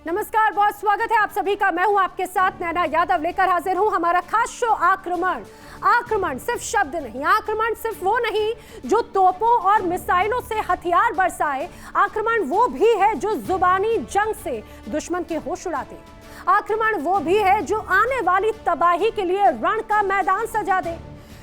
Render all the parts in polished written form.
नमस्कार, बहुत स्वागत है आप सभी का। मैं हूं आपके साथ नैना यादव, लेकर हाजिर हूं हमारा खास शो आक्रमण। आक्रमण सिर्फ शब्द नहीं, आक्रमण सिर्फ वो नहीं जो तोपों और मिसाइलों से हथियार बरसाए। आक्रमण वो भी है जो जुबानी जंग से दुश्मन के होश उड़ाते। आक्रमण वो भी है जो आने वाली तबाही के लिए रण का मैदान सजा दे।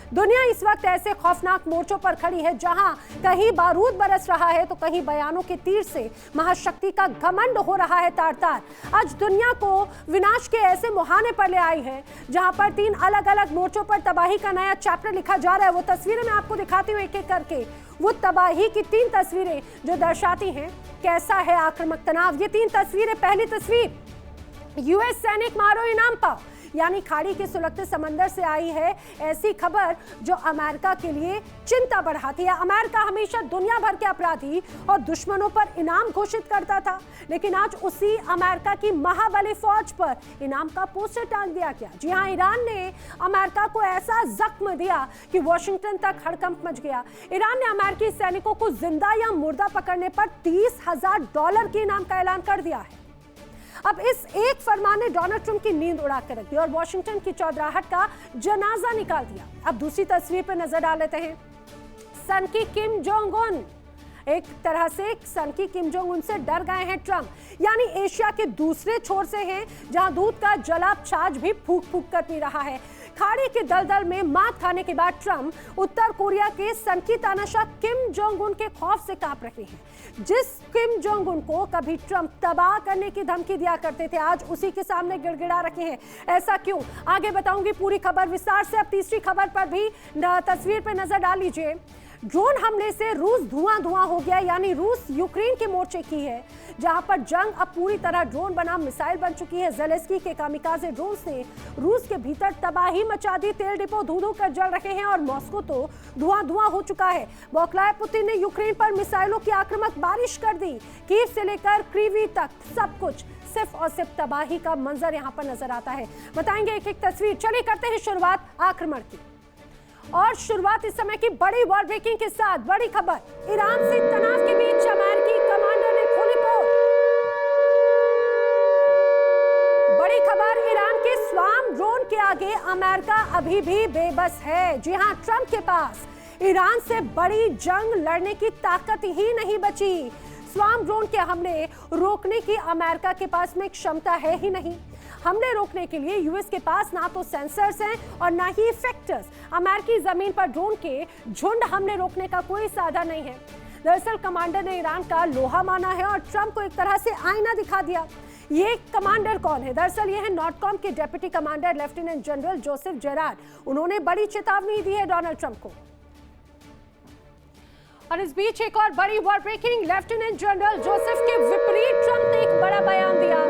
दुनिया इस वक्त ऐसे खौफनाक मोर्चों पर खड़ी है जहां कहीं बारूद बरस रहा है तो कहीं बयानों के तीर से महाशक्ति का घमंड हो रहा है तार तार। आज दुनिया को विनाश के ऐसे मुहाने पर ले आई है जहां पर 3 अलग अलग मोर्चों पर तबाही का नया चैप्टर लिखा जा रहा है। वो तस्वीरें मैं आपको दिखाती हूँ एक एक करके। वो तबाही की 3 तस्वीरें जो दर्शाती हैं कैसा है आक्रामक तनाव। ये 3 तस्वीरें। पहली तस्वीर, यूएस सैनिक मारो इनाम पाओ, यानी खाड़ी के सुलगते समंदर से आई है ऐसी खबर जो अमेरिका के लिए चिंता बढ़ाती है। अमेरिका हमेशा दुनिया भर के अपराधी और दुश्मनों पर इनाम घोषित करता था, लेकिन आज उसी अमेरिका की महाबली फौज पर इनाम का पोस्टर टांग दिया गया। जी हां, ईरान ने अमेरिका को ऐसा जख्म दिया कि वॉशिंगटन तक हड़कंप मच गया। ईरान ने अमेरिकी सैनिकों को जिंदा या मुर्दा पकड़ने पर $30,000 के इनाम का ऐलान कर दिया है। अब इस एक फरमान ने डोनाल्ड ट्रंप की नींद उड़ा कर रख दी और वॉशिंगटन की चौधराहट का जनाजा निकाल दिया। अब दूसरी तस्वीर पर नजर डाल लेते हैं। सन की किम जोंग उन, एक तरह से सन की किम जोंग उन से डर गए हैं ट्रंप, यानी एशिया के दूसरे छोर से हैं जहां दूध का जलाब छाछ भी फूक फूक कर पी रहा है। खाड़ी के दलदल में मात खाने के बाद ट्रंप उत्तर कोरिया के सनकी तानाशाह किम जोंग उन के खौफ से कांप रहे हैं। जिस किम जोंग उन को कभी ट्रंप तबाह करने की धमकी दिया करते थे, आज उसी के सामने गिड़गिड़ा रखे हैं। ऐसा क्यों, आगे बताऊंगी पूरी खबर विस्तार से। अब तीसरी खबर पर भी तस्वीर पर नजर डाल लीजिए। ड्रोन हमले से रूस धुआं धुआं हो गया, यानी रूस यूक्रेन के मोर्चे की है जहां पर जंग अब पूरी तरह ड्रोन बनाम मिसाइल बन चुकी है। ज़ेलेंस्की के कामिकाज़े ड्रोन से रूस के भीतर तबाही मचा दी। तेल डिपो धू धू कर जल रहे हैं और मॉस्को तो धुआं धुआं हो चुका है। बौखलाए पुतिन ने यूक्रेन पर मिसाइलों की आक्रामक बारिश कर दी। कीव से लेकर क्रीवी तक सब कुछ सिर्फ और सिर्फ तबाही का मंजर यहाँ पर नजर आता है। बताएंगे एक एक तस्वीर। चलिए करते हैं शुरुआत आक्रमण की, और शुरुआत इस समय की बड़ी वॉर ब्रेकिंग के साथ। बड़ी खबर, ईरान से तनाव के बीच अमेरिकी कमांडर ने खोली पोल। बड़ी खबर, ईरान के स्वार्म ड्रोन के आगे अमेरिका अभी भी बेबस है। जी हां, ट्रंप के पास ईरान से बड़ी जंग लड़ने की ताकत ही नहीं बची। स्वार्म ड्रोन के हमले रोकने की अमेरिका के पास में क्षमता है ही नहीं। हमले रोकने के लिए यूएस के पास ना तो सेंसर्स हैं और ना ही इफेक्टर्स। अमेरिकी जमीन पर ड्रोन के झुंड हमले रोकने का कोई साधन नहीं है। दरअसल कमांडर ने ईरान का लोहा माना है और ट्रंप को एक तरह से आईना दिखा दिया। ये कमांडर कौन है? दरअसल ये है नॉर्थकॉम के deputy commander lieutenant general Joseph Gerard. उन्होंने बड़ी चेतावनी दी है डोनाल्ड ट्रंप को। और इस बीच एक और बड़ी war breaking, lieutenant general Joseph के विपरीत ट्रंप ने एक बड़ा बयान दिया।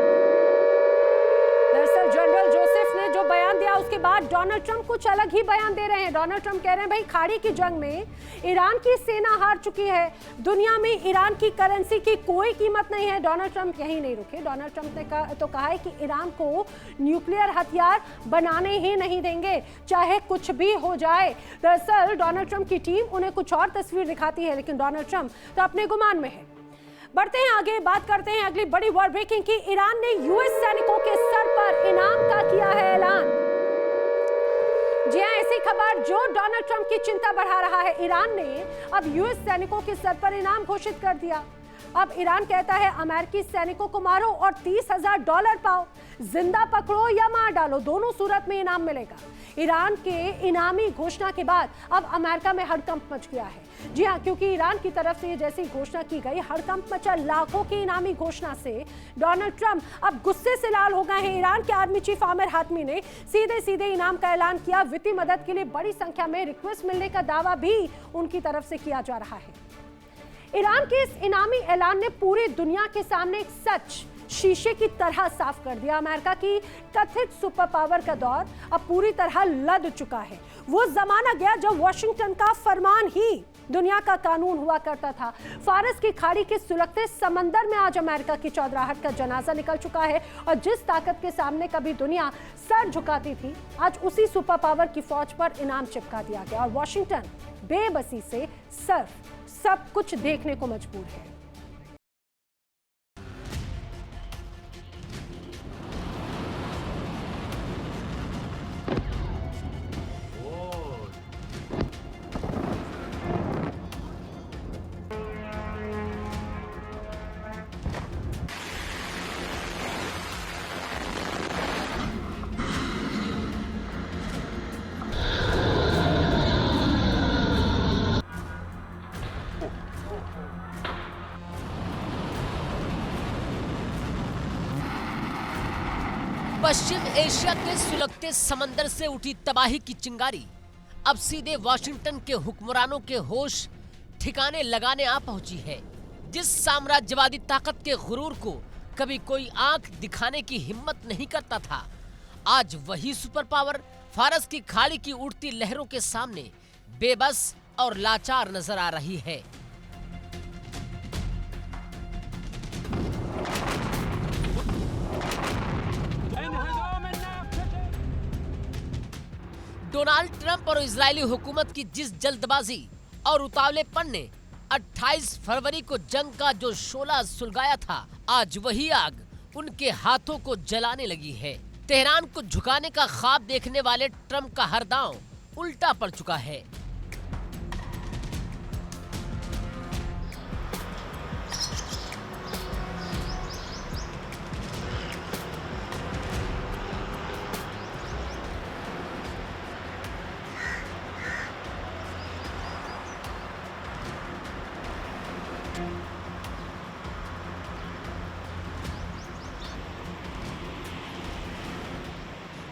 दरअसल जनरल जोसेफ ने जो बयान दिया उसके बाद डोनाल्ड ट्रंप कुछ अलग ही बयान दे रहे हैं। डोनाल्ड ट्रंप कह रहे हैं भाई, खाड़ी की जंग में ईरान की सेना हार चुकी है, दुनिया में ईरान की करेंसी की कोई कीमत नहीं है। डोनाल्ड ट्रंप यही नहीं रुके। डोनाल्ड ट्रंप ने कहा है कि ईरान को न्यूक्लियर हथियार बनाने ही नहीं देंगे, चाहे कुछ भी हो जाए। दरअसल डोनाल्ड ट्रंप की टीम उन्हें कुछ और तस्वीर दिखाती है, लेकिन डोनाल्ड ट्रंप तो अपने गुमान में है। बढ़ते हैं आगे, बात करते हैं अगली बड़ी वॉर ब्रेकिंग की। ईरान ने यूएस सैनिकों के सर पर इनाम का किया है ऐलान। जी हां, ऐसी खबर जो डोनाल्ड ट्रंप की चिंता बढ़ा रहा है। ईरान ने अब यूएस सैनिकों के सर पर इनाम घोषित कर दिया। अब ईरान कहता है अमेरिकी सैनिकों को मारो और $30,000 पाओ, जिंदा पकड़ो या मार डालो, दोनों सूरत में इनाम मिलेगा। ईरान के इनामी घोषणा के बाद अब अमेरिका में हड़कंप मच गया है। जी हां, क्योंकि ईरान की तरफ से जैसी घोषणा की गई, हड़कंप मचा। लाखों की इनामी घोषणा से डोनाल्ड ट्रंप अब गुस्से से लाल हो गए हैं। ईरान के आर्मी चीफ आमिर हातमी ने सीधे सीधे इनाम का ऐलान किया। वित्तीय मदद के लिए बड़ी संख्या में रिक्वेस्ट मिलने का दावा भी उनकी तरफ से किया जा रहा है। ईरान के इस इनामी ऐलान ने पूरी दुनिया के सामने एक सच शीशे की तरह साफ कर दिया। अमेरिका की कथित सुपर पावर का दौर अब पूरी तरह लद चुका है। वो जमाना गया जब वॉशिंगटन का फरमान ही दुनिया का कानून हुआ करता था। फारस की खाड़ी के सुलगते समंदर में आज अमेरिका की चौधराहट का जनाजा निकल चुका है और जिस ताकत के सामने कभी दुनिया सर झुकाती थी, आज उसी सुपर पावर की फौज पर इनाम चिपका दिया गया और वॉशिंगटन बेबसी से सब कुछ देखने को मजबूर है। पश्चिम एशिया के सुलगते समंदर से उठी तबाही की चिंगारी अब सीधे वाशिंगटन के हुक्मरानों के होश ठिकाने लगाने आ पहुंची है। जिस साम्राज्यवादी ताकत के गुरूर को कभी कोई आंख दिखाने की हिम्मत नहीं करता था, आज वही सुपर पावर फारस की खाड़ी की उड़ती लहरों के सामने बेबस और लाचार नजर आ रही है। डोनाल्ड ट्रंप और इजरायली हुकूमत की जिस जल्दबाजी और उतावलेपन ने 28 फरवरी को जंग का जो शोला सुलगाया था, आज वही आग उनके हाथों को जलाने लगी है। तेहरान को झुकाने का ख्वाब देखने वाले ट्रंप का हर दांव उल्टा पड़ चुका है।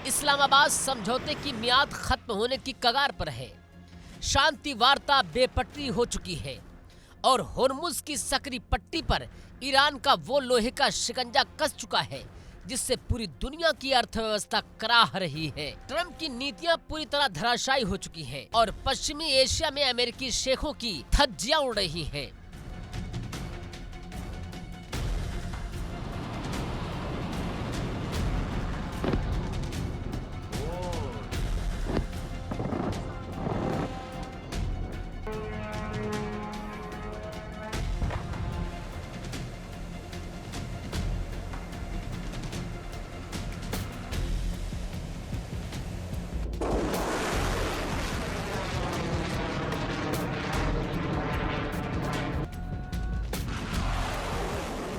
इस्लामाबाद समझौते की मियाद खत्म होने की कगार पर है। शांति वार्ता बेपटरी हो चुकी है और होर्मुज की सकरी पट्टी पर ईरान का वो लोहे का शिकंजा कस चुका है जिससे पूरी दुनिया की अर्थव्यवस्था कराह रही है। ट्रंप की नीतियां पूरी तरह धराशायी हो चुकी हैं और पश्चिमी एशिया में अमेरिकी शेखों की धज्जियां उड़ रही हैं।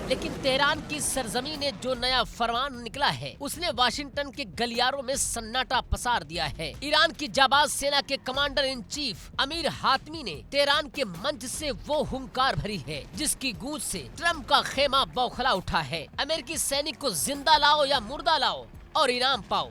लेकिन तेहरान की सरजमी ने जो नया फरमान निकला है उसने वाशिंगटन के गलियारों में सन्नाटा पसार दिया है। ईरान की जाबाज सेना के कमांडर इन चीफ अमीर हातमी ने तेहरान के मंच से वो हुंकार भरी है जिसकी गूंज से ट्रंप का खेमा बौखला उठा है। अमेरिकी सैनिक को जिंदा लाओ या मुर्दा लाओ और इनाम पाओ।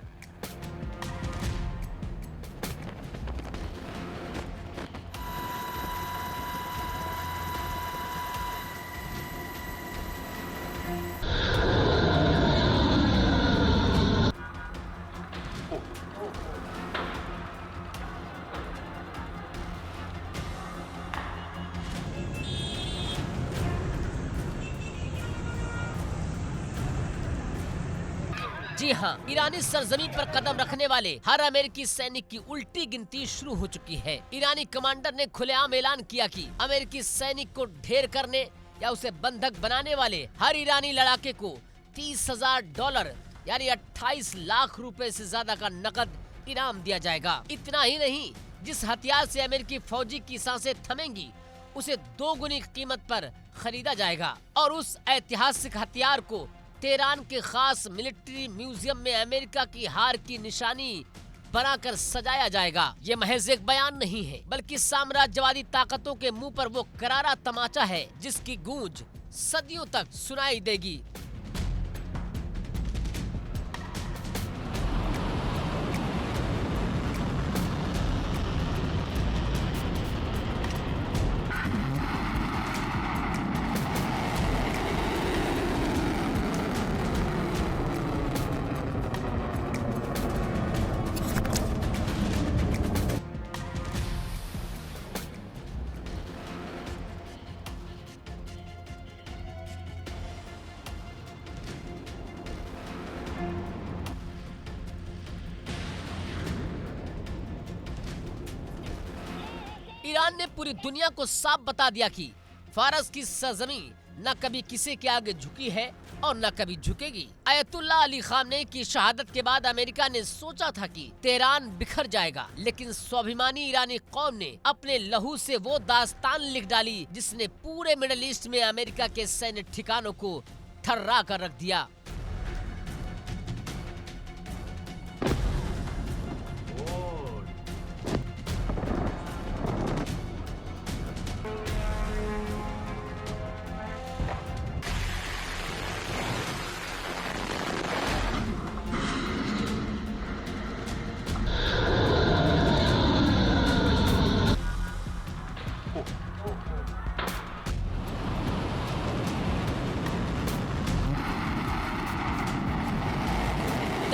जी हाँ, ईरानी सरजमीन पर कदम रखने वाले हर अमेरिकी सैनिक की उल्टी गिनती शुरू हो चुकी है। ईरानी कमांडर ने खुलेआम ऐलान किया कि अमेरिकी सैनिक को ढेर करने या उसे बंधक बनाने वाले हर ईरानी लड़ाके को $30,000 यानी 28 लाख रुपए से ज्यादा का नकद इनाम दिया जाएगा। इतना ही नहीं, जिस हथियार से अमेरिकी फौजी की सांसें थमेंगी उसे 2 गुनी कीमत पर खरीदा जाएगा और उस ऐतिहासिक हथियार को तेहरान के खास मिलिट्री म्यूजियम में अमेरिका की हार की निशानी बनाकर सजाया जाएगा। ये महज एक बयान नहीं है बल्कि साम्राज्यवादी ताकतों के मुंह पर वो करारा तमाचा है जिसकी गूंज सदियों तक सुनाई देगी। ईरान ने पूरी दुनिया को साफ बता दिया कि फारस की सरजमीं न कभी किसी के आगे झुकी है और न कभी झुकेगी। अयतुल्ला अली खामनेई की शहादत के बाद अमेरिका ने सोचा था कि तेहरान बिखर जाएगा, लेकिन स्वाभिमानी ईरानी कौम ने अपने लहू से वो दास्तान लिख डाली जिसने पूरे मिडिल ईस्ट में अमेरिका के सैन्य ठिकानों को थर्रा कर रख दिया।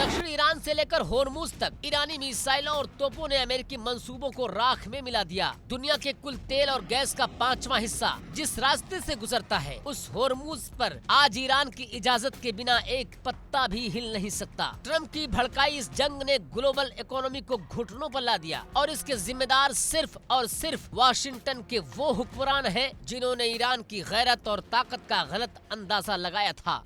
दक्षिणी ईरान से लेकर होर्मुज तक ईरानी मिसाइलों और तोपों ने अमेरिकी मंसूबों को राख में मिला दिया। दुनिया के कुल तेल और गैस का 5वां हिस्सा जिस रास्ते से गुजरता है, उस होर्मुज पर आज ईरान की इजाजत के बिना एक पत्ता भी हिल नहीं सकता। ट्रम्प की भड़काई इस जंग ने ग्लोबल इकोनॉमी को घुटनों पर ला दिया और इसके जिम्मेदार सिर्फ और सिर्फ वाशिंगटन के वो हुक्मरान हैं जिन्होंने ईरान की गैरत और ताकत का गलत अंदाजा लगाया था।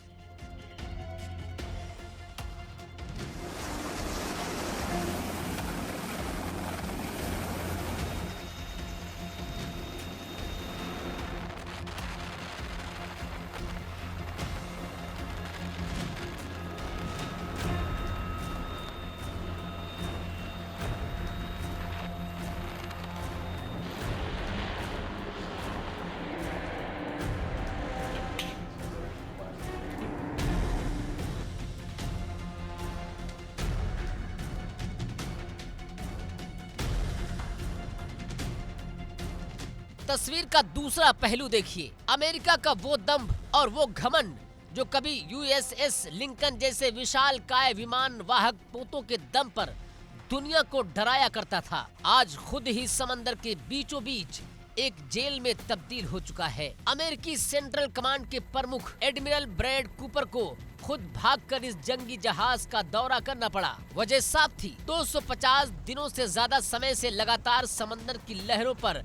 तस्वीर का दूसरा पहलू देखिए। अमेरिका का वो दम्भ और वो घमंड जो कभी यूएसएस लिंकन जैसे विशाल काय विमान वाहक पोतों के दम पर दुनिया को डराया करता था, आज खुद ही समंदर के बीचों बीच एक जेल में तब्दील हो चुका है। अमेरिकी सेंट्रल कमांड के प्रमुख एडमिरल ब्रैड कूपर को खुद भागकर इस जंगी जहाज का दौरा करना पड़ा। वजह साफ थी, 250 दिनों से ज्यादा समय से लगातार समंदर की लहरों पर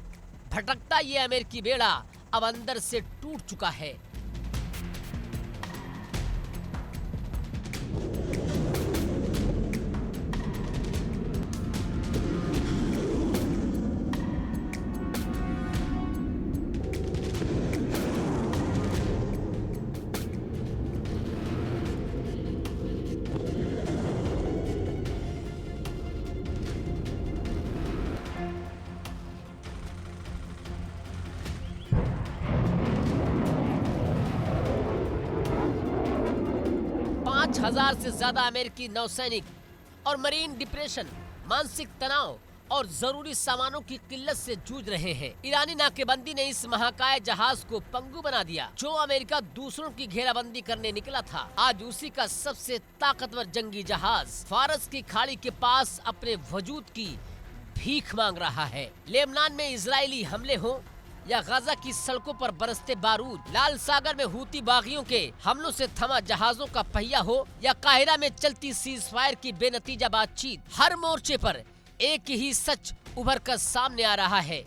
भटकता ये अमेरिकी बेड़ा अब अंदर से टूट चुका है। हजार से ज्यादा अमेरिकी नौसैनिक और मरीन डिप्रेशन, मानसिक तनाव और जरूरी सामानों की किल्लत से जूझ रहे हैं। ईरानी नाकेबंदी ने इस महाकाय जहाज को पंगु बना दिया। जो अमेरिका दूसरों की घेराबंदी करने निकला था, आज उसी का सबसे ताकतवर जंगी जहाज फारस की खाड़ी के पास अपने वजूद की भीख मांग रहा है। लेबनान में इजरायली हमले हो या गाजा की सड़कों पर बरसते बारूद, लाल सागर में हूती बागियों के हमलों से थमा जहाजों का पहिया हो या काहिरा में चलती सीज फायर की बेनतीजा बातचीत, हर मोर्चे पर एक ही सच उभर कर सामने आ रहा है।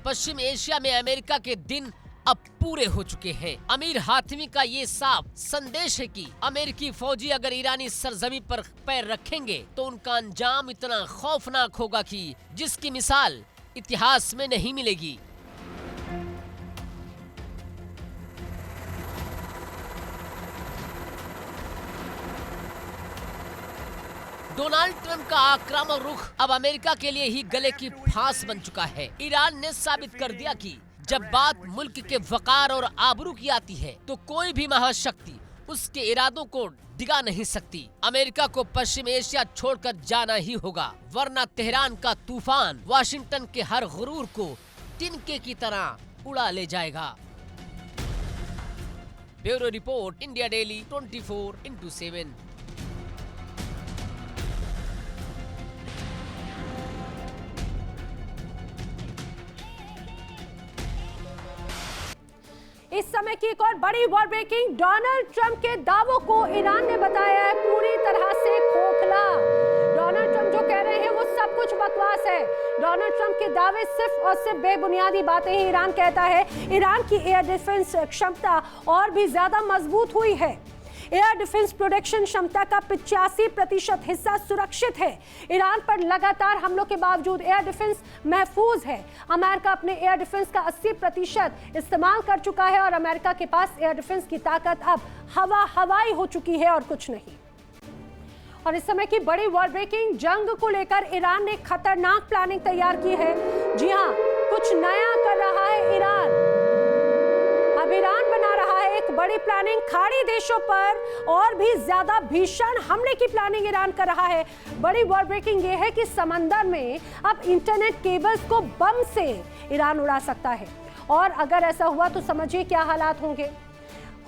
पश्चिम एशिया में अमेरिका के दिन अब पूरे हो चुके हैं। अमीर हातिमी का ये साफ संदेश है कि अमेरिकी फौजी अगर ईरानी सरजमी पर पैर रखेंगे तो उनका अंजाम इतना खौफनाक होगा कि जिसकी मिसाल इतिहास में नहीं मिलेगी। डोनाल्ड ट्रंप का आक्रामक रुख अब अमेरिका के लिए ही गले की फांस बन चुका है। ईरान ने साबित कर दिया कि जब बात मुल्क के वकार और आबरू की आती है तो कोई भी महाशक्ति उसके इरादों को डिगा नहीं सकती। अमेरिका को पश्चिम एशिया छोड़कर जाना ही होगा, वरना तेहरान का तूफान वाशिंगटन के हर गुरूर को तिनके की तरह उड़ा ले जाएगा। Bureau report, India daily 24x7। इस समय की एक और बड़ी वॉर ब्रेकिंग, डोनाल्ड ट्रंप के दावों को ईरान ने बताया है पूरी तरह से खोखला। डोनाल्ड ट्रंप जो कह रहे हैं वो सब कुछ बकवास है। डोनाल्ड ट्रंप के दावे सिर्फ और सिर्फ बेबुनियादी बातें ही ईरान कहता है। ईरान की एयर डिफेंस क्षमता और भी ज्यादा मजबूत हुई है। एयर डिफेंस प्रोडक्शन क्षमता का 85% हिस्सा सुरक्षित है। ईरान पर लगातार हमलों के बावजूद एयर डिफेंस महफूज है। अमेरिका अपने एयर डिफेंस का 80% इस्तेमाल कर चुका है और अमेरिका के पास एयर डिफेंस की ताकत अब हवाई हो चुकी है और कुछ नहीं। और इस समय की बड़ी वॉर ब्रेकिंग जंग को लेकर ईरान ने खतरनाक प्लानिंग तैयार की है। जी हां, कुछ नया कर रहा है ईरान। अब ईरान बना रहा है एक बड़ी प्लानिंग, खाड़ी देशों पर और भी ज्यादा भीषण हमले की प्लानिंग ईरान कर रहा है। बड़ी वॉर ब्रेकिंग ये है कि समंदर में अब इंटरनेट केबल्स को बम से ईरान उड़ा सकता है, और अगर ऐसा हुआ तो समझिए क्या हालात होंगे।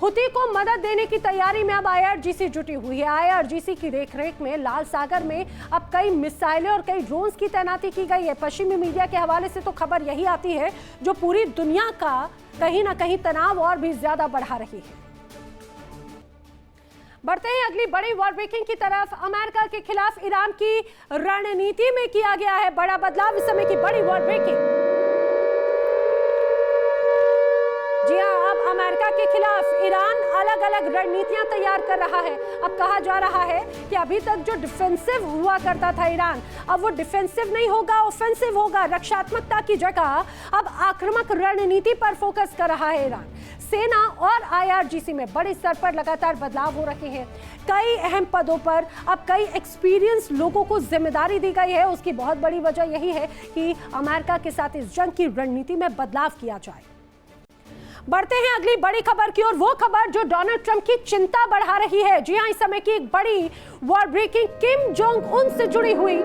हुती को मदद देने की तैयारी में अब आईआरजीसी जुटी हुई है। आईआरजीसी की देखरेख में लाल सागर में अब कई मिसाइलें और कई ड्रोन्स की तैनाती की गई है। पश्चिमी मीडिया के हवाले से तो खबर यही आती है जो पूरी दुनिया का कहीं ना कहीं तनाव और भी ज्यादा बढ़ा रही है। बढ़ते हैं अगली बड़ी वॉर ब्रेकिंग की तरफ। अमेरिका के खिलाफ ईरान की रणनीति में किया गया है बड़ा बदलाव। इस समय की बड़ी वॉर ब्रेकिंग। जी हां, अब अमेरिका के खिलाफ ईरान अलग अलग रणनीतियां तैयार कर रहा है। अब कहा जा रहा है कि अभी तक जो डिफेंसिव हुआ करता था ईरान, अब वो डिफेंसिव नहीं होगा, ऑफेंसिव होगा। रक्षात्मकता की जगह अब आक्रामक रणनीति पर फोकस कर रहा है ईरान। सेना और आईआरजीसी में बड़े स्तर पर लगातार बदलाव हो रहे हैं। कई अहम पदों पर अब कई एक्सपीरियंस लोगों को जिम्मेदारी दी गई है। उसकी बहुत बड़ी वजह यही है कि अमेरिका के साथ इस जंग की रणनीति में बदलाव किया जाए। बढ़ते हैं अगली बड़ी खबर की ओर, वो खबर जो डोनाल्ड ट्रंप की चिंता बढ़ा रही है। जी हां, इस समय की एक बड़ी war breaking Kim Jong Un से जुड़ी हुई।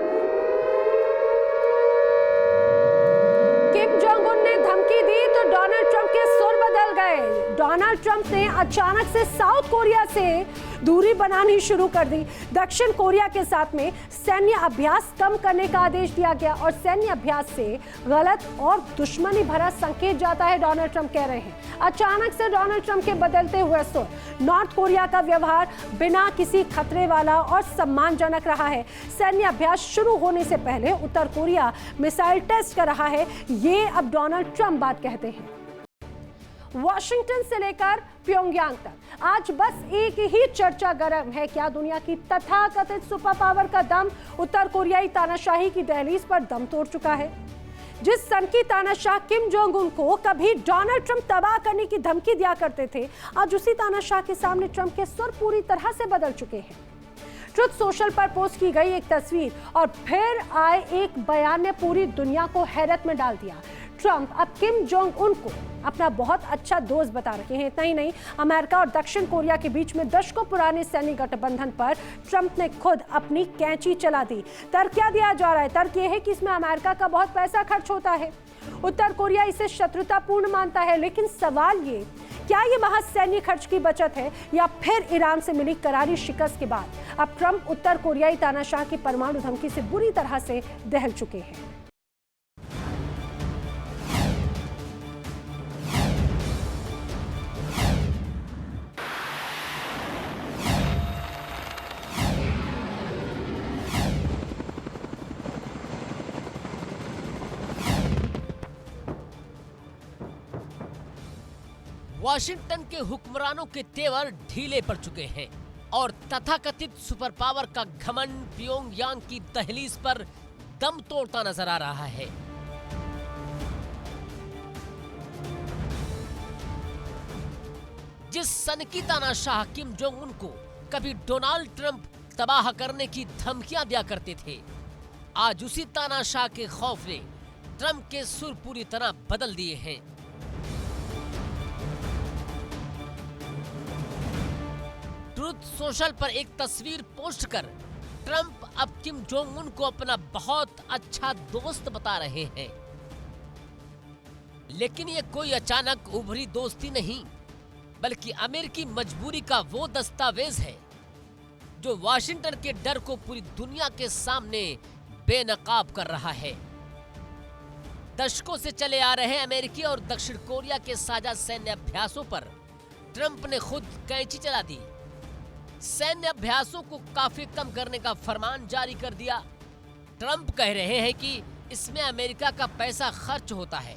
किम जोंग उन ने धमकी दी तो डोनाल्ड ट्रंप के सुर बदल गए। डोनाल्ड ट्रंप ने अचानक से साउथ कोरिया से दूरी बनानी शुरू कर दी। दक्षिण कोरिया के साथ में सैन्य अभ्यास कम करने का आदेश दिया गया और सैन्य अभ्यास से गलत और दुश्मनी भरा संकेत जाता है, डोनाल्ड ट्रंप कह रहे हैं। अचानक से डोनाल्ड ट्रंप के बदलते हुए सुर। नॉर्थ कोरिया का व्यवहार बिना किसी खतरे वाला और सम्मानजनक रहा है। सैन्य अभ्यास शुरू होने से पहले उत्तर कोरिया मिसाइल टेस्ट कर रहा है, ये अब डोनाल्ड ट्रंप बात कहते हैं। वॉशिंगटन से लेकर प्योंगयांग तक आज बस एक ही चर्चा गर्म है, क्या दुनिया की तथाकथित सुपर पावर का दम उत्तर कोरियाई तानाशाही की दहलीज पर दम तोड़ चुका है। जिस सनकी तानाशाह किम जोंग उन को कभी डोनाल्ड ट्रंप तबाह करने की धमकी दिया करते थे, आज उसी तानाशाह के सामने ट्रंप के सुर पूरी तरह से बदल चुके हैं। ट्रुथ सोशल पर पोस्ट की गई एक तस्वीर और फिर आए एक बयान ने पूरी दुनिया को हैरत में डाल दिया। ट्रंप अब किम जोंग उन को अपना बहुत अच्छा दोस्त बता रहे हैं। इतना ही नहीं, अमेरिका और दक्षिण कोरिया के बीच में दशकों पुराने सैन्य गठबंधन पर ट्रंप ने खुद अपनी कैंची चला दी। तर्क क्या दिया जा रहा है? तर्क यह है कि इसमें अमेरिका का बहुत पैसा खर्च होता है, उत्तर कोरिया इसे शत्रुतापूर्ण मानता है। लेकिन सवाल ये, क्या ये महज सैन्य खर्च की बचत है या फिर ईरान से मिली करारी शिकस्त के बाद अब ट्रंप उत्तर कोरियाई तानाशाह की परमाणु धमकी से बुरी तरह से दहल चुके हैं? वाशिंगटन के हुक्मरानों के तेवर ढीले पड़ चुके हैं और तथाकथित सुपर पावर का घमंड प्योंगयांग की दहलीज पर दम तोड़ता नजर आ रहा है। जिस सनकी तानाशाह किम जोंग उन को कभी डोनाल्ड ट्रंप तबाह करने की धमकियां दिया करते थे, आज उसी तानाशाह के खौफ ने ट्रंप के सुर पूरी तरह बदल दिए हैं। ट्रुथ सोशल पर एक तस्वीर पोस्ट कर ट्रंप अब किम जोंग उन को अपना बहुत अच्छा दोस्त बता रहे हैं। लेकिन ये कोई अचानक उभरी दोस्ती नहीं, बल्कि अमेरिकी मजबूरी का वो दस्तावेज है जो वाशिंगटन के डर को पूरी दुनिया के सामने बेनकाब कर रहा है। दशकों से चले आ रहे अमेरिकी और दक्षिण कोरिया के साझा सैन्य अभ्यासों पर ट्रंप ने खुद कैंची चला दी। सैन्य अभ्यासों को काफी कम करने का फरमान जारी कर दिया। ट्रंप कह रहे हैं कि इसमें अमेरिका का पैसा खर्च होता है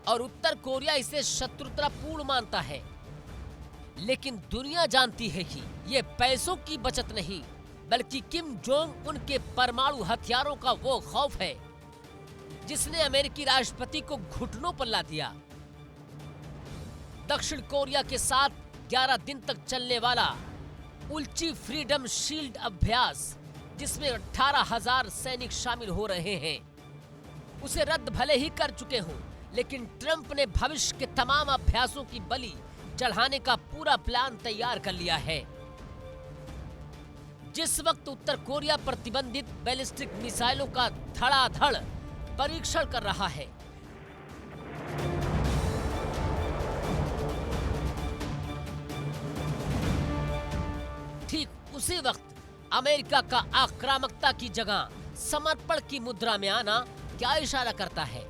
और उत्तर कोरिया इसे शत्रुतापूर्ण मानता है। लेकिन दुनिया जानती है कि ये पैसों की बचत नहीं, बल्कि किम जोंग उनके परमाणु हथियारों का वो खौफ है जिसने अमेरिकी राष्ट्रपति को घुटनों पर ला दिया। दक्षिण कोरिया के साथ 11 दिन तक चलने वाला उल्ची फ्रीडम शील्ड अभ्यास जिसमें 18,000 सैनिक शामिल हो रहे हैं। उसे रद्द भले ही कर चुके हों, लेकिन ट्रंप ने भविष्य के तमाम अभ्यासों की बलि चढ़ाने का पूरा प्लान तैयार कर लिया है। जिस वक्त उत्तर कोरिया प्रतिबंधित बैलिस्टिक मिसाइलों का धड़ाधड़ परीक्षण कर रहा है, ठीक उसी वक्त अमेरिका का आक्रामकता की जगह समर्पण की मुद्रा में आना क्या इशारा करता है?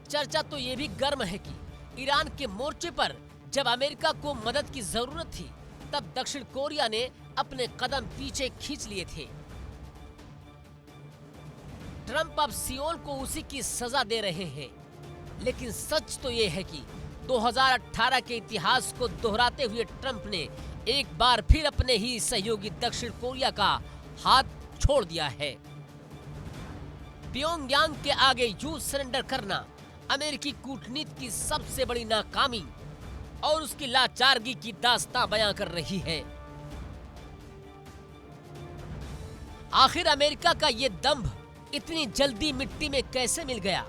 चर्चा तो ये भी गर्म है कि ईरान के मोर्चे पर जब अमेरिका को मदद की जरूरत थी, तब दक्षिण कोरिया ने अपने कदम पीछे खींच लिए थे। ट्रंप अब सियोल को उसी की सजा दे रहे हैं, लेकिन सच तो ये है कि 2018 के इतिहास को दोहराते हुए ट्रंप ने एक बार फिर अपने ही सहयोगी दक्षिण कोरिया का हाथ छोड़ दिया है। प्योंगयांग के आगे यूं सरेंडर करना अमेरिकी कूटनीति की सबसे बड़ी नाकामी और उसकी लाचारगी की दास्तां बयां कर रही है। आखिर अमेरिका का ये दंभ इतनी जल्दी मिट्टी में कैसे मिल गया?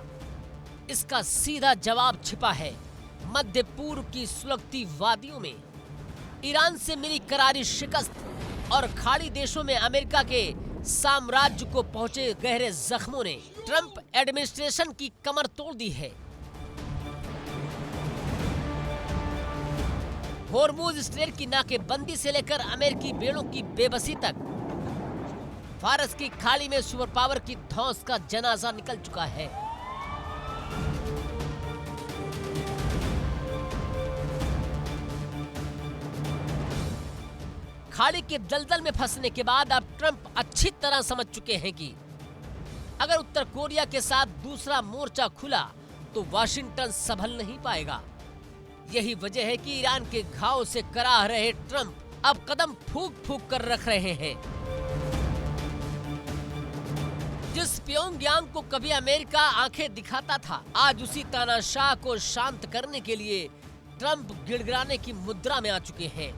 इसका सीधा जवाब छिपा है मध्य पूर्व की सुलगती वादियों में। ईरान से मिली करारी शिकस्त और खाड़ी देशों में अमेरिका के साम्राज्य को पहुंचे गहरे जख्मों ने ट्रंप एडमिनिस्ट्रेशन की कमर तोड़ दी है। होर्मुज स्ट्रेट की नाकेबंदी से लेकर अमेरिकी बेड़ों की बेबसी तक फारस की खाड़ी में सुपर पावर की धौंस का जनाजा निकल चुका है। खाड़ी के दलदल में फंसने के बाद अब ट्रंप अच्छी तरह समझ चुके हैं कि अगर उत्तर कोरिया के साथ दूसरा मोर्चा खुला तो वाशिंगटन संभल नहीं पाएगा। यही वजह है कि ईरान के घाव से कराह रहे ट्रंप अब कदम फूंक फूंक कर रख रहे हैं। जिस प्योंगयांग को कभी अमेरिका आंखें दिखाता था, आज उसी तानाशाह को शांत करने के लिए ट्रंप गिड़गिड़ाने की मुद्रा में आ चुके हैं।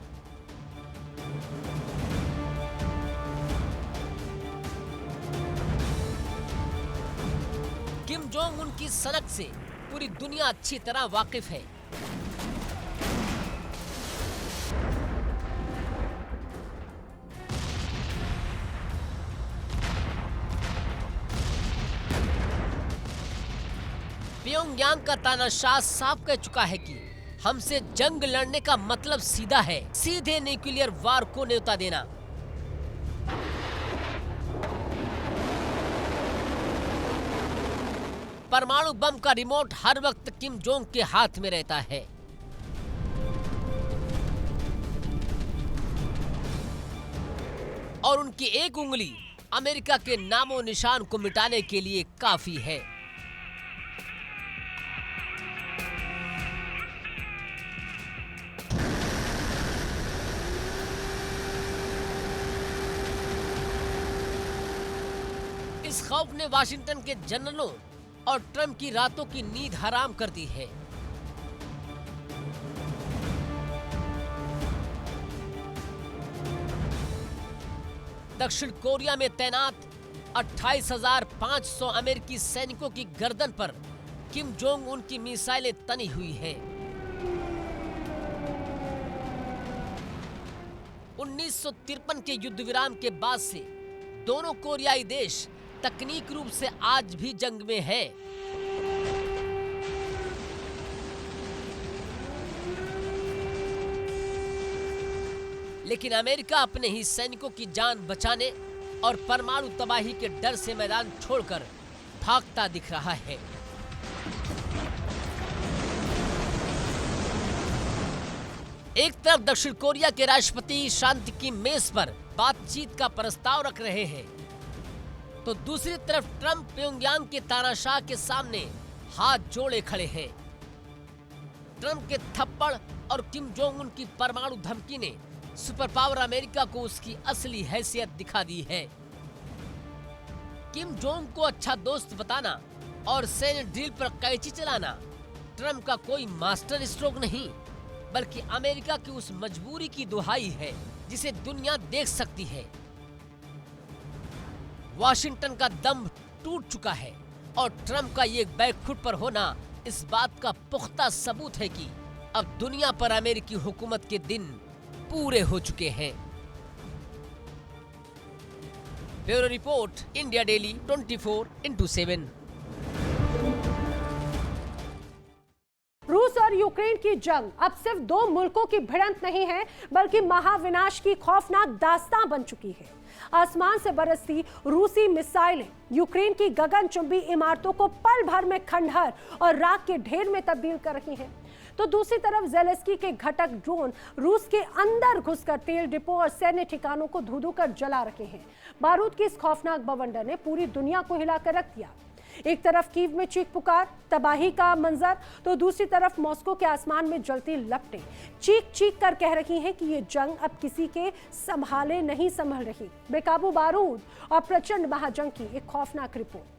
किम जोंग उन की सनक से पूरी दुनिया अच्छी तरह वाकिफ है। प्योंगयांग का तानाशाह साफ कह चुका है कि हमसे जंग लड़ने का मतलब सीधा है, सीधे न्यूक्लियर वार को न्योता देना। परमाणु बम का रिमोट हर वक्त किम जोंग के हाथ में रहता है। और उनकी एक उंगली अमेरिका के नामो निशान को मिटाने के लिए काफी है। इस खौफ ने वाशिंगटन के जनरलों और ट्रंप की रातों की नींद हराम कर दी है। दक्षिण कोरिया में तैनात 28,500 अमेरिकी सैनिकों की गर्दन पर किम जोंग उन की मिसाइलें तनी हुई हैं। 1953 के युद्ध विराम के बाद से दोनों कोरियाई देश तकनीक रूप से आज भी जंग में है। लेकिन अमेरिका अपने ही सैनिकों की जान बचाने और परमाणु तबाही के डर से मैदान छोड़कर भागता दिख रहा है। एक तरफ दक्षिण कोरिया के राष्ट्रपति शांति की मेज पर बातचीत का प्रस्ताव रख रहे हैं, तो दूसरी तरफ ट्रंप प्योंगयांग के तानाशाह के सामने हाथ जोड़े खड़े हैं। ट्रंप के थप्पड़ और किम जोंग उन की परमाणु धमकी ने सुपर पावर अमेरिका को उसकी असली हैसियत दिखा दी है। किम जोंग को अच्छा दोस्त बताना और सैन्य ड्रिल पर कैंची चलाना ट्रंप का कोई मास्टर स्ट्रोक नहीं, बल्कि अमेरिका की उस मजबूरी की दुहाई है जिसे दुनिया देख सकती है। वाशिंगटन का दम टूट चुका है और ट्रंप का ये बैकफुट पर होना इस बात का पुख्ता सबूत है कि अब दुनिया पर अमेरिकी हुकूमत के दिन पूरे हो चुके हैं। Bureau report, India daily 24/7। रूस और यूक्रेन की जंग अब सिर्फ दो मुल्कों की भिड़ंत नहीं है, बल्कि महाविनाश की खौफनाक दास्तां बन चुकी है। आसमान से बरसती रूसी मिसाइलें यूक्रेन की गगनचुंबी इमारतों को पल भर में खंडहर और राख के ढेर में तब्दील कर रही हैं। तो दूसरी तरफ ज़ेलेंस्की के घटक ड्रोन रूस के अंदर घुसकर तेल डिपो और सैन्य ठिकानों को धू-धू कर जला रहे हैं। बारूद की इस खौफनाक बवंडर ने पूरी दुनिया को हिलाकर रख दिया। एक तरफ कीव में चीख पुकार, तबाही का मंजर, तो दूसरी तरफ मॉस्को के आसमान में जलती लपटें चीख चीख कर कह रही हैं कि ये जंग अब किसी के संभाले नहीं संभल रही। बेकाबू बारूद और प्रचंड महाजंग की एक खौफनाक रिपोर्ट।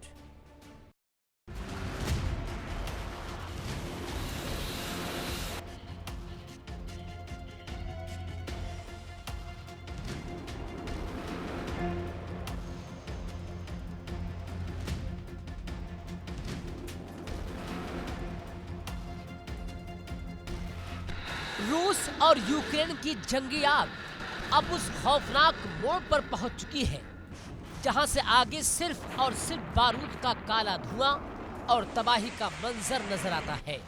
रूस और यूक्रेन की जंगी आग अब उस खौफनाक मोड़ पर पहुंच चुकी है जहां से आगे सिर्फ और सिर्फ बारूद का काला धुआं और तबाही का मंजर नजर आता है।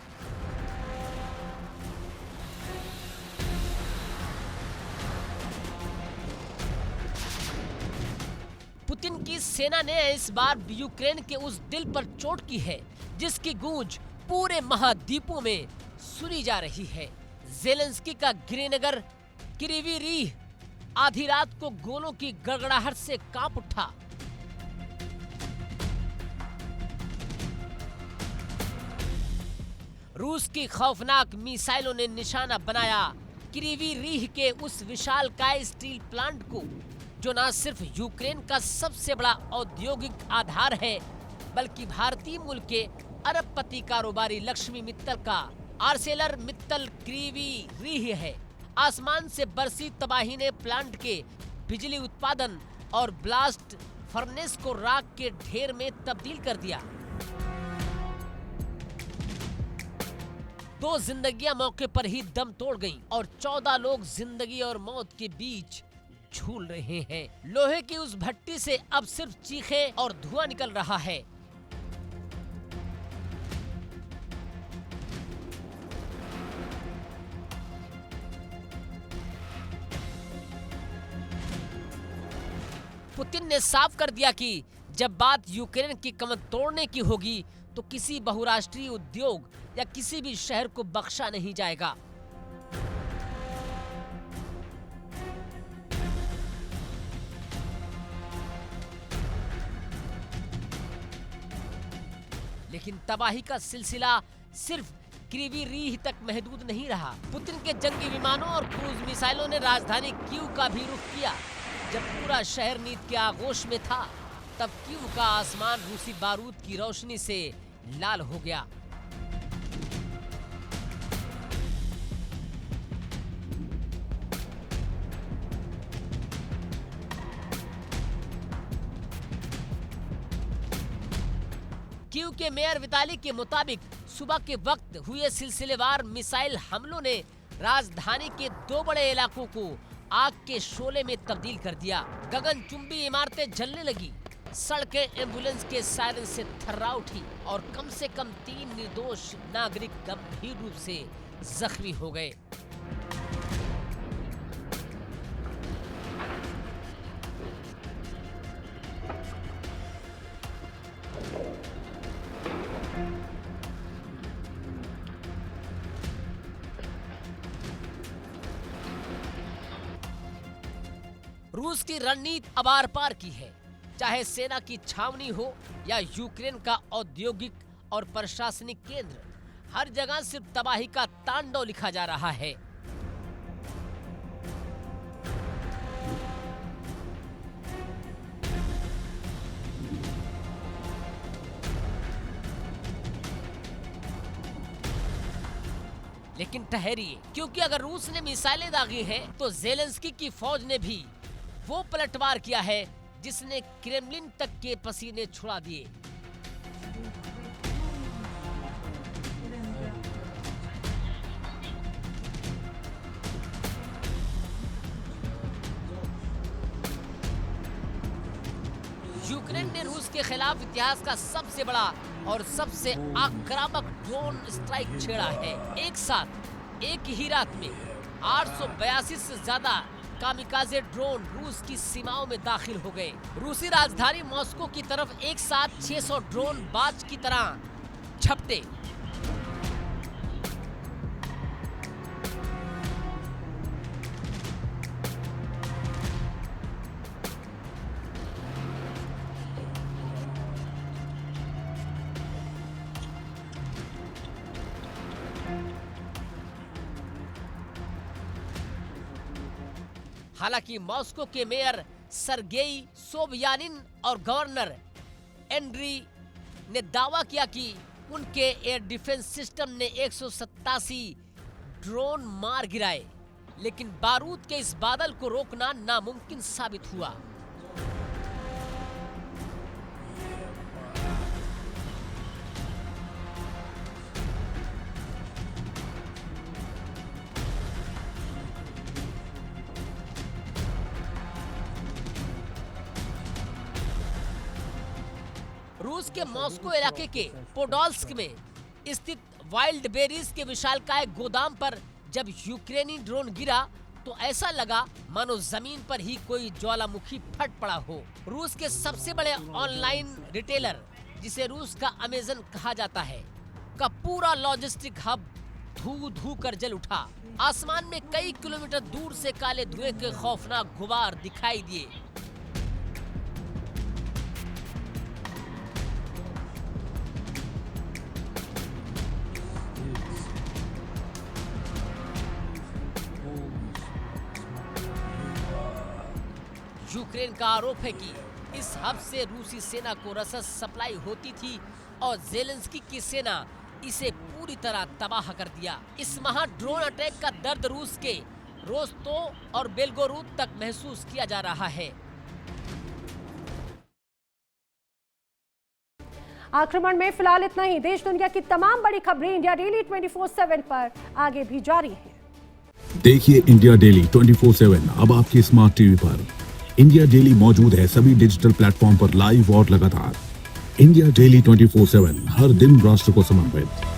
पुतिन की सेना ने इस बार यूक्रेन के उस दिल पर चोट की है जिसकी गूंज पूरे महाद्वीपों में सुनी जा रही है। ज़ेलेंस्की का गृहनगर किरीवी रीह आधी रात को गोलों की गड़गड़ाहट से कांप उठा। रूस की खौफनाक मिसाइलों ने निशाना बनाया किरीवी रीह के उस विशालकाय स्टील प्लांट को, जो न सिर्फ यूक्रेन का सबसे बड़ा औद्योगिक आधार है, बल्कि भारतीय मूल के अरबपति कारोबारी लक्ष्मी मित्तल का आर्सेलर मित्तल किरीवी रीह है। आसमान से बरसी तबाही ने प्लांट के बिजली उत्पादन और ब्लास्ट फर्नेस को राख के ढेर में तब्दील कर दिया। 2 जिंदगियां मौके पर ही दम तोड़ गईं और 14 लोग जिंदगी और मौत के बीच झूल रहे हैं। लोहे की उस भट्टी से अब सिर्फ चीखें और धुआं निकल रहा है। पुतिन ने साफ कर दिया कि जब बात यूक्रेन की कमर तोड़ने की होगी तो किसी बहुराष्ट्रीय उद्योग या किसी भी शहर को बख्शा नहीं जाएगा। लेकिन तबाही का सिलसिला सिर्फ किरीवी रीह तक महदूद नहीं रहा। पुतिन के जंगी विमानों और क्रूज मिसाइलों ने राजधानी कीव का भी रुख किया। जब पूरा शहर नींद के आगोश में था, तब कीव का आसमान रूसी बारूद की रोशनी से लाल हो गया। कीव के मेयर विताली के मुताबिक सुबह के वक्त हुए सिलसिलेवार मिसाइल हमलों ने राजधानी के 2 बड़े इलाकों को आग के शोले में तब्दील कर दिया। गगनचुंबी इमारतें जलने लगी, सड़कें एम्बुलेंस के सायरन से थर्रा उठी और कम से कम 3 निर्दोष नागरिक गंभीर रूप से जख्मी हो गए। रूस की रणनीति अब आर पार की है, चाहे सेना की छावनी हो या यूक्रेन का औद्योगिक और प्रशासनिक केंद्र, हर जगह सिर्फ तबाही का तांडव लिखा जा रहा है। लेकिन ठहरिए, क्योंकि अगर रूस ने मिसाइलें दागी हैं, तो ज़ेलेंस्की की फौज ने भी वो पलटवार किया है जिसने क्रेमलिन तक के पसीने छुड़ा दिए। यूक्रेन ने रूस के खिलाफ इतिहास का सबसे बड़ा और सबसे आक्रामक ड्रोन स्ट्राइक छेड़ा है। एक साथ एक ही रात में 882 से ज्यादा कामिकाजे ड्रोन रूस की सीमाओं में दाखिल हो गए। रूसी राजधानी मॉस्को की तरफ एक साथ 600 ड्रोन बाज की तरह झपटे। हालांकि मॉस्को के मेयर सरगेई सोबयानिन और गवर्नर एंड्री ने दावा किया कि उनके एयर डिफेंस सिस्टम ने 187 ड्रोन मार गिराए, लेकिन बारूद के इस बादल को रोकना नामुमकिन साबित हुआ। रूस के मॉस्को इलाके के पोडोल्स्क में स्थित वाइल्ड बेरीज के विशालकाय गोदाम पर जब यूक्रेनी ड्रोन गिरा तो ऐसा लगा मानो जमीन पर ही कोई ज्वालामुखी फट पड़ा हो। रूस के सबसे बड़े ऑनलाइन रिटेलर, जिसे रूस का अमेज़न कहा जाता है, का पूरा लॉजिस्टिक हब धू कर जल उठा। आसमान में कई किलोमीटर दूर से काले धुएं के खौफनाक गुबार दिखाई दिए। यूक्रेन का आरोप है कि इस हब से रूसी सेना को रसद सप्लाई होती थी और जेलेंस्की की सेना इसे पूरी तरह तबाह कर दिया। इस महा ड्रोन अटैक का दर्द रूस के रोस्तोव और बेलगोरोद तक महसूस किया जा रहा है। आक्रमण में फिलहाल इतना ही। देश दुनिया की तमाम बड़ी खबरें इंडिया डेली 24/7 पर आगे भी जारी है। देखिए इंडिया डेली 24/7 अब आपकी स्मार्ट टीवी पर। इंडिया डेली मौजूद है सभी डिजिटल प्लेटफॉर्म पर लाइव और लगातार। इंडिया डेली 24/7 हर दिन राष्ट्र को समर्पित।